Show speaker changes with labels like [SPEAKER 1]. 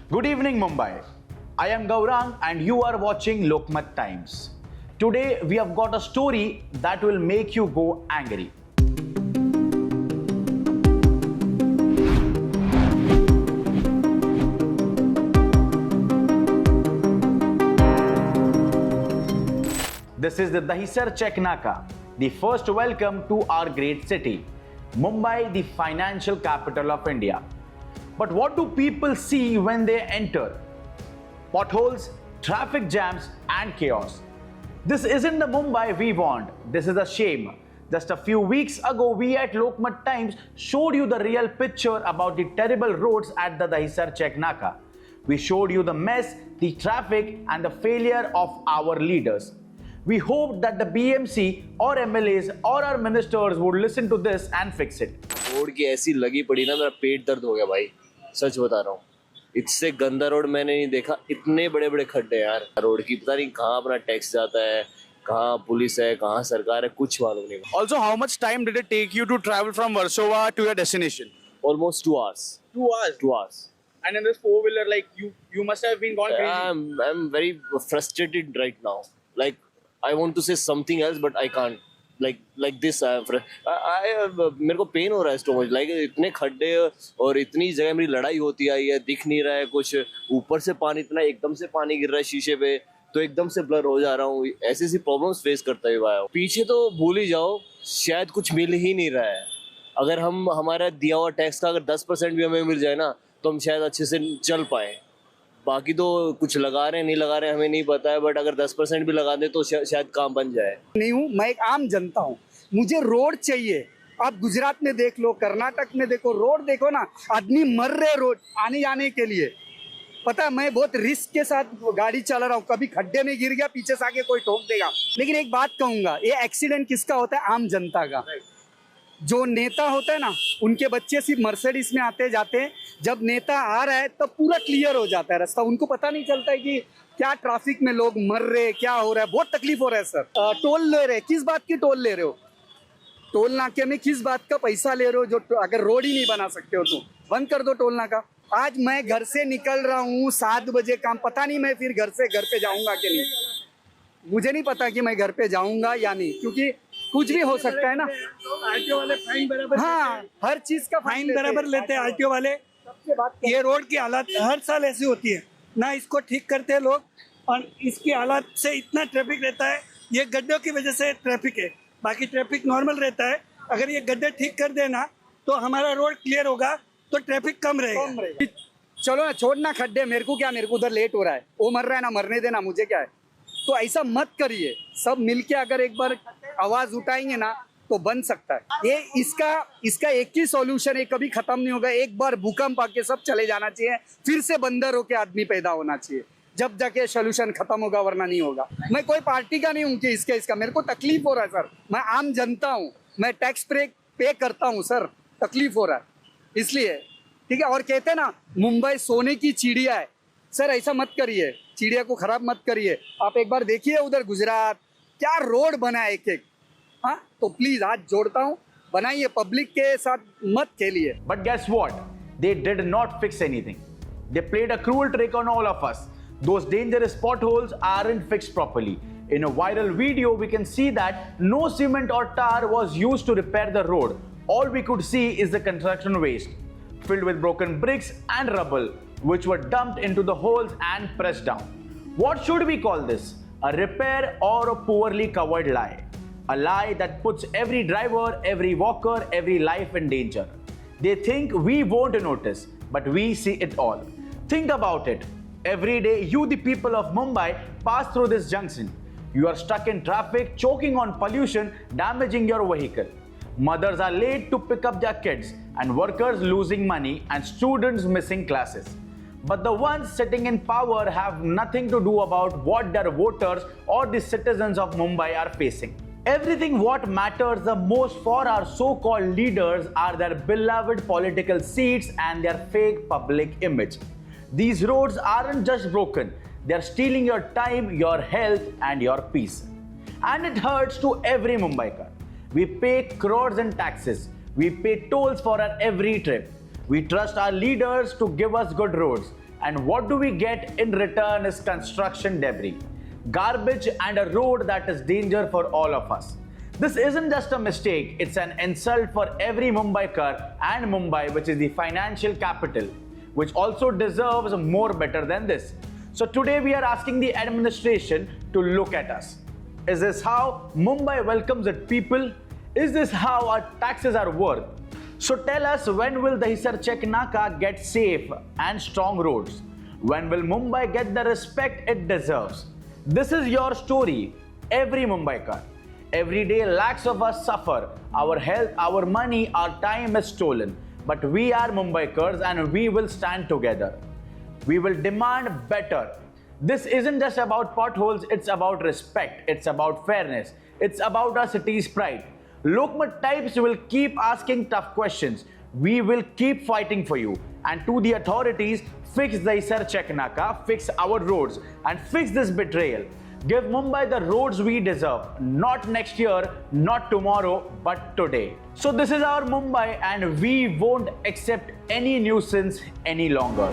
[SPEAKER 1] Good evening, Mumbai. I am Gaurang and you are watching Lokmat Times. Today we have got a story that will make you go angry. This is the Dahisar Check Naka, the first welcome to our great city, Mumbai, the financial capital of India. But what do people see when they enter? Potholes, traffic jams, and chaos. This isn't the Mumbai we want. This is a shame. Just a few weeks ago, we at Lokmat Times showed you the real picture about the terrible roads at the Dahisar Check Naka. We showed you the mess, the traffic, and the failure of our leaders. We hoped that the BMC or MLAs or our ministers would listen to this and fix it.
[SPEAKER 2] Road की ऐसी लगी पड़ी ना, मेरा पेट दर्द हो गया भाई, सच बता रहा हूँ। इससे गंदा रोड मैंने नहीं देखा, इतने बड़े बड़े खड्डे यार रोड की, पता नहीं कहाँ अपना टैक्स जाता है, कहाँ पुलिस है, कहाँ सरकार है, कुछ मालूम नहीं।
[SPEAKER 3] Also, how much time did it take you to travel from Warsaw to your destination?
[SPEAKER 2] Almost 2 hours.
[SPEAKER 3] 2 hours.
[SPEAKER 2] 2 hours.
[SPEAKER 3] And in this four-wheeler, like you must have been gone crazy.
[SPEAKER 2] I'm very frustrated right now. Like I want to say something else, but I can't. Like this, मेरे को pen हो रहा है stomach, like इतने खड्डे और इतनी जगह मेरी लड़ाई होती आई है, दिख नहीं रहा है कुछ, ऊपर से पानी इतना, एकदम से पानी गिर रहा है शीशे पे, तो एकदम से ब्लर हो जा रहा हूँ। ऐसी ऐसी प्रॉब्लम्स फेस करता हुआ आया हूँ। पीछे तो भूल ही जाओ, शायद कुछ मिल ही नहीं रहा है। अगर हम हमारा दिया हुआ टैक्स का अगर 10% भी हमें मिल जाए ना, तो हम शायद अच्छे से चल पाए। बाकी तो कुछ लगा रहे हैं नहीं लगा रहे हैं हमें नहीं पता है, बट अगर 10% भी लगा दे तो शायद काम बन जाए।
[SPEAKER 4] नहीं हूँ, मैं एक आम जनता हूँ, मुझे रोड चाहिए। आप गुजरात में देख लो, कर्नाटक में देखो, रोड देखो ना, आदमी मर रहे रोड आने जाने के लिए। पता है, मैं बहुत रिस्क के साथ गाड़ी चला रहा हूँ, कभी खड्डे में गिर गया, पीछे से आके कोई ठोक देगा। लेकिन एक बात कहूंगा, ये एक्सीडेंट किसका होता है? आम जनता का। जो नेता होता है ना, उनके बच्चे सिर्फ मर्सिडीज में आते जाते हैं, जब नेता आ रहा है तब पूरा क्लियर हो जाता है रास्ता। उनको पता नहीं चलता है कि क्या ट्रैफिक में लोग मर रहे, क्या हो रहा है, बहुत तकलीफ हो रहा है सर। टोल ले रहे, किस बात की टोल ले रहे हो? टोल नाके में किस बात का पैसा ले रहे हो? जो अगर रोड ही नहीं बना सकते हो तो बंद कर दो टोल नाका। आज मैं घर से निकल रहा हूँ 7 बजे काम, पता नहीं मैं फिर घर पे जाऊंगा कि नहीं, मुझे नहीं पता कि मैं घर पे जाऊंगा या नहीं, क्योंकि कुछ भी हो सकता है ना।
[SPEAKER 5] आरटीओ वाले फाइन बराबर,
[SPEAKER 4] हाँ, हर चीज का
[SPEAKER 5] फाइन बराबर लेते हैं आरटीओ वाले। ये रोड की हालत हर साल ऐसी होती है ना, इसको ठीक करते हैं लोग, और इसकी हालत से इतना ट्रैफिक रहता है। ये गड्ढों की वजह से ट्रैफिक है, बाकी ट्रैफिक नॉर्मल रहता है। अगर ये गड्ढे ठीक कर देना तो हमारा रोड क्लियर होगा, तो ट्रैफिक कम रहेगा।
[SPEAKER 4] चलो ना, छोड़ना खड्डे, मेरे को क्या, मेरे को उधर लेट हो रहा है, वो मर रहा है ना, मरने देना, मुझे क्या है। तो ऐसा मत करिए, सब मिलके अगर एक बार आवाज उठाएंगे ना तो बन सकता है। ये इसका एक ही सॉल्यूशन है, कभी खत्म नहीं होगा। एक बार भूकंप आके सब चले जाना चाहिए, फिर से बंदर होके आदमी पैदा होना चाहिए, जब जाके सोल्यूशन खत्म होगा, वरना नहीं होगा। मैं कोई पार्टी का नहीं हूँ कि इसका मेरे को तकलीफ हो रहा है सर, मैं आम जनता हूँ, मैं टैक्स पे करता हूँ सर, तकलीफ हो रहा है इसलिए, ठीक है। और कहते हैं ना, मुंबई सोने की चिड़िया है सर, ऐसा मत करिए, चिड़िया को खराब मत करिए। आप एक बार देखिए उधर गुजरात, क्या रोड बना है एक एक। हाँ, तो प्लीज हाथ जोड़ता हूँ, बनाइए, पब्लिक के साथ मत खेलिए।
[SPEAKER 1] But guess what? They did not fix anything. They played a cruel trick on all of us. Those dangerous potholes aren't fixed properly. In a viral video, we can see that no cement or tar was used to repair the road. All we could see is the construction waste, filled with broken bricks and rubble, which were dumped into the holes and pressed down. What should we call this? A repair or a poorly covered lie? A lie that puts every driver, every walker, every life in danger. They think we won't notice, but we see it all. Think about it. Every day, you, the people of Mumbai, pass through this junction. You are stuck in traffic, choking on pollution, damaging your vehicle. Mothers are late to pick up their kids, and workers losing money, and students missing classes. But the ones sitting in power have nothing to do about what their voters or the citizens of Mumbai are facing. Everything what matters the most for our so-called leaders are their beloved political seats and their fake public image. These roads aren't just broken, they're stealing your time, your health and your peace. And it hurts to every Mumbaikar. We pay crores in taxes, we pay tolls for our every trip. We trust our leaders to give us good roads. And what do we get in return is construction debris, garbage, and a road that is danger for all of us. This isn't just a mistake, it's an insult for every Mumbaikar and Mumbai, which is the financial capital, which also deserves more better than this. So today we are asking the administration to look at us. Is this how Mumbai welcomes its people? Is this how our taxes are worth? So tell us, when will Dahisar Check Naka get safe and strong roads? When will Mumbai get the respect it deserves? This is your story, every Mumbaikar. Every day lakhs of us suffer. Our health, our money, our time is stolen. But we are Mumbaikars and we will stand together. We will demand better. This isn't just about potholes, it's about respect, it's about fairness, it's about our city's pride. Lokmat types will keep asking tough questions. We will keep fighting for you. And to the authorities, fix Dahisar Check Naka, fix our roads, and fix this betrayal. Give Mumbai the roads we deserve, not next year, not tomorrow, but today. So this is our Mumbai and we won't accept any nuisance any longer.